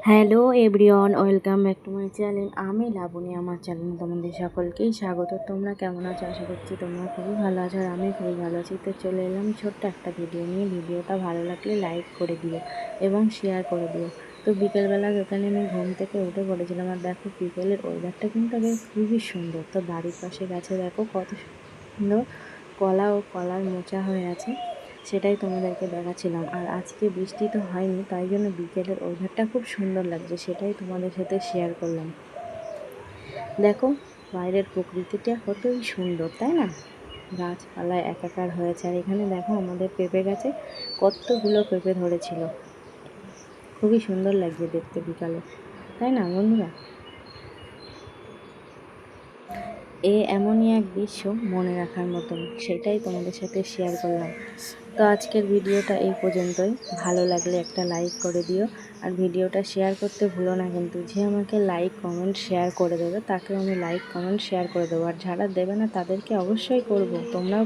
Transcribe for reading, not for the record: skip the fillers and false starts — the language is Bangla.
Hello everyone, welcome back to my channel. আমি লাবণী, আমার চ্যানেলে তোমাদের সকলকেই স্বাগত। তোমরা কেমন আছো? আশা করছি তোমরা খুবই ভালো আছো, আর আমি খুবই ভালো আছি। তো চলে এলাম ছোট্ট একটা ভিডিও নিয়ে। ভিডিওটা ভালো লাগলে লাইক করে দিও এবং শেয়ার করে দিও। তো বিকেলবেলা এখানে আমি ঘুম থেকে উঠে পড়েছিলাম, আর দেখো বিকেলের ওয়েদারটা কিন্তু আগে খুবই সুন্দর। তো বাড়ির পাশে গাছে দেখো কত সুন্দর কলা ও কলার মোচা হয়ে আছে, সেটাই তোমাদেরকে দেখাচ্ছিলাম। আর আজকে বৃষ্টি তো হয়নি, তাই জন্য বিকেলের ওয়েদারটা খুব সুন্দর লাগছে, সেটাই তোমাদের সাথে শেয়ার করলাম। দেখো বাইরের প্রকৃতিটা কতই সুন্দর, তাই না? গাছপালায় একাকার হয়েছে। আর এখানে দেখো আমাদের পেঁপে গাছে কতগুলো পেঁপে ধরেছিল, খুবই সুন্দর লাগছে দেখতে বিকালে, তাই না বন্ধুরা? এমনই এক দৃশ্য মনে রাখার মতন, সেটাই তোমাদের সাথে শেয়ার করলাম। তো আজকের ভিডিওটা এই পর্যন্তই। ভালো লাগলে একটা লাইক করে দিও, আর ভিডিওটা শেয়ার করতে ভুলো না কিন্তু। যে আমাকে লাইক কমেন্ট শেয়ার করে দেবে তাকেও আমি লাইক কমেন্ট শেয়ার করে দেবো, আর যারা দেবে না তাদেরকে অবশ্যই করব। তোমরাও